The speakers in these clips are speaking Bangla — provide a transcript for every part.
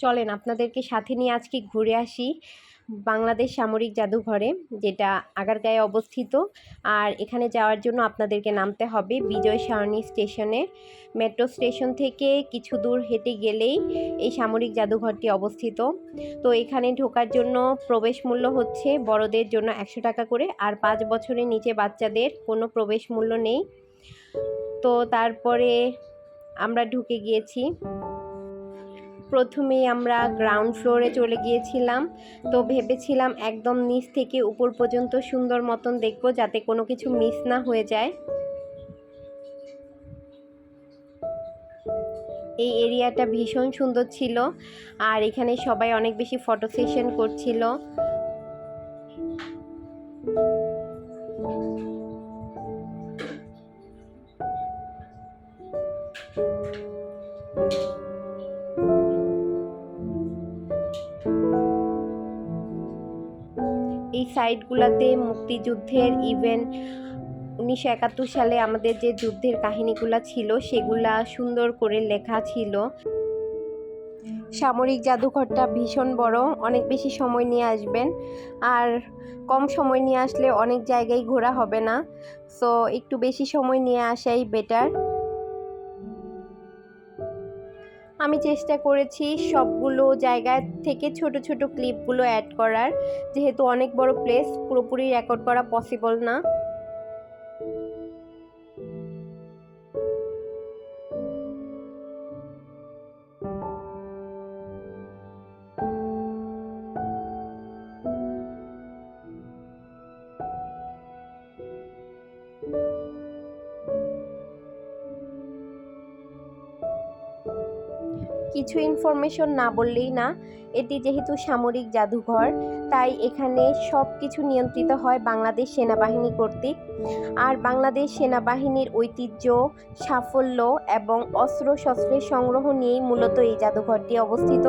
চলেন আপনাদেরকে সাথে নিয়ে আজকে ঘুরে আসি বাংলাদেশ সামরিক জাদুঘরে, যেটা আগারগাঁয়ে অবস্থিত। আর এখানে যাওয়ার জন্য আপনাদেরকে নামতে হবে বিজয় সরণি স্টেশনে। মেট্রো স্টেশন থেকে কিছু দূর হেঁটে গেলেই এই সামরিক জাদুঘরটি অবস্থিত। তো এখানে ঢোকার জন্য প্রবেশ মূল্য হচ্ছে বড়দের জন্য 100 টাকা করে, আর 5 বছরের নিচে বাচ্চাদের কোনো প্রবেশ মূল্য নেই। তো তারপরে আমরা ঢুকে গিয়েছি। প্রথমেই আমরা গ্রাউন্ড ফ্লোরে চলে গিয়েছিলাম। তো ভেবেছিলাম একদম নিচ থেকে উপর পর্যন্ত সুন্দর মতন দেখব, যাতে কোনো কিছু মিস না হয়ে যায়। এই এরিয়াটা ভীষণ সুন্দর ছিল, আর এখানে সবাই অনেক বেশি ফটো সেশন করছিল। এই সাইটগুলোতে মুক্তিযুদ্ধের ইভেন্ট 1971 সালে আমাদের যে যুদ্ধের কাহিনীগুলো ছিল সেগুলা সুন্দর করে লেখা ছিল। সামরিক জাদুঘরটা ভীষণ বড়, অনেক বেশি সময় নিয়ে আসবেন, আর কম সময় নিয়ে আসলে অনেক জায়গায় ঘোরা হবে না। সো একটু বেশি সময় নিয়ে আসাই বেটার। আমি চেষ্টা করেছি সবগুলো জায়গা থেকে ছোট ছোট ক্লিপগুলো অ্যাড করার, যেহেতু অনেক বড় প্লেস, পুরোপুরি রেকর্ড করা পসিবল না। কিছু ইনফরমেশন না বললেই না, এটি যেহেতু সামরিক জাদুঘর, তাই এখানে সব কিছু নিয়ন্ত্রিত হয় বাংলাদেশ সেনাবাহিনী কর্তৃক। আর বাংলাদেশ সেনাবাহিনীর ঐতিহ্য, সাফল্য এবং অস্ত্রশস্ত্রের সংগ্রহ নিয়েই মূলত এই জাদুঘরটি অবস্থিত।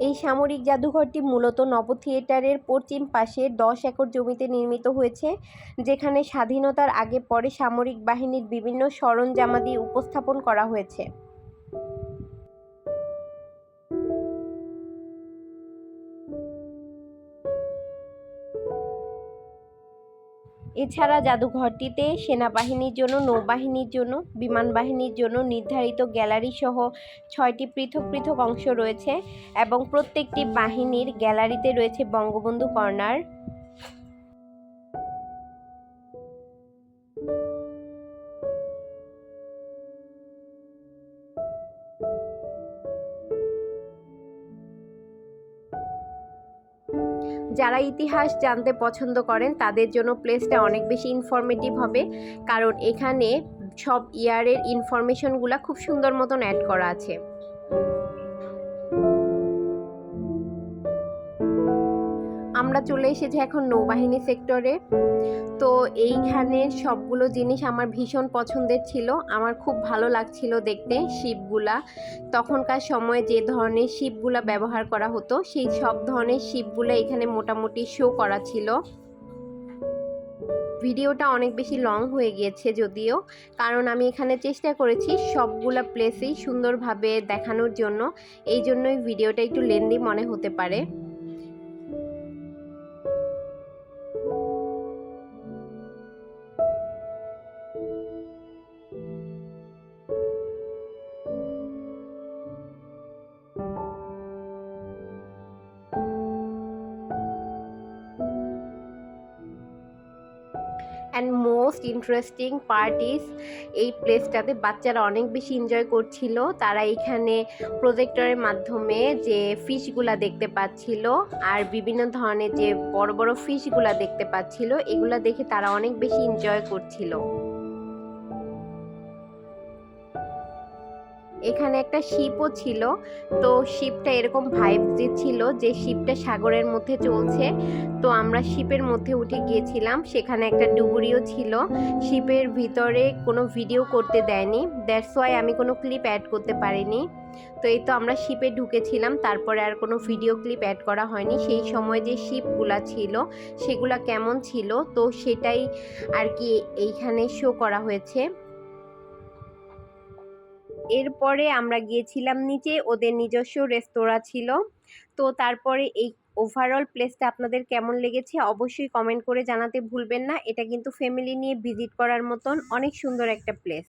এই সামরিক জাদুঘরটি মূলত নব থিয়েটারের পশ্চিম পাশে 10 একর জমিতে নির্মিত হয়েছে, যেখানে স্বাধীনতার আগে পরে সামরিক বাহিনীর বিভিন্ন সরঞ্জামাদি উপস্থাপন করা হয়েছে। এছাড়া জাদুঘরটিতে সেনাবাহিনীর জন্য, নৌবাহিনীর জন্য, বিমান বাহিনীর জন্য নির্ধারিত গ্যালারি সহ 6টি পৃথক পৃথক অংশ রয়েছে, এবং প্রত্যেকটি বাহিনীর গ্যালারিতে রয়েছে বঙ্গবন্ধু কর্নার। যারা ইতিহাস জানতে পছন্দ করেন তাদের জন্য প্লেসটা অনেক বেশি ইনফরমেটিভ হবে, কারণ এখানে সব ইয়ারের ইনফরমেশনগুলো খুব সুন্দর মতন অ্যাড করা আছে। আমরা চলে এসেছি এখন নৌবাহিনী সেক্টরে। তো এইখানে সবগুলো জিনিস আমার ভীষণ পছন্দের ছিল, আমার খুব ভালো লাগছিল দেখতে শিপগুলা। তখনকার সময়ে যে ধরনের শিপগুলা ব্যবহার করা হতো সেই সব ধরনের শিপগুলা এখানে মোটামুটি শো করা ছিল। ভিডিওটা অনেক বেশি লং হয়ে গিয়েছে যদিও, কারণ আমি এখানে চেষ্টা করেছি সবগুলা প্লেসেই সুন্দরভাবে দেখানোর জন্য, এই জন্যই ভিডিওটা একটু লেন্দি মনে হতে পারে। And most interesting part is, এই প্লেসটাতে বাচ্চারা অনেক বেশি এনজয় করছিল। তারা এখানে প্রজেক্টরের মাধ্যমে যে ফিশগুলা দেখতে পাচ্ছিল, আর বিভিন্ন ধরনের যে বড় বড় ফিশগুলা দেখতে পাচ্ছিল, এগুলা দেখে তারা অনেক বেশি এনজয় করছিল। এখানে একটা শিপও ছিল। তো শিপটা এরকম ভাইব দিচ্ছিল যে শিপটা সাগরের মধ্যে চলছে। তো আমরা শিপের মধ্যে উঠে গিয়েছিলাম। সেখানে একটা ডুবুরিও ছিল। শিপের ভিতরে কোনো ভিডিও করতে দেয়নি, দ্যাটস ওয়াই আমি কোনো ক্লিপ অ্যাড করতে পারিনি। তো এই তো আমরা শিপে ঢুকেছিলাম, তারপরে আর কোনো ভিডিও ক্লিপ অ্যাড করা হয়নি। সেই সময় যে শিপগুলা ছিল সেগুলা কেমন ছিল তো সেটাই আর কি এইখানে শো করা হয়েছে। এরপরে আমরা গিয়েছিলাম নিচে, ওদের নিজস্ব রেস্তোরাঁ ছিল। তো তারপরে এই ওভারঅল প্লেসটা আপনাদের কেমন লেগেছে অবশ্যই কমেন্ট করে জানাতে ভুলবেন না। এটা কিন্তু ফ্যামিলি নিয়ে ভিজিট করার মতন অনেক সুন্দর একটা প্লেস।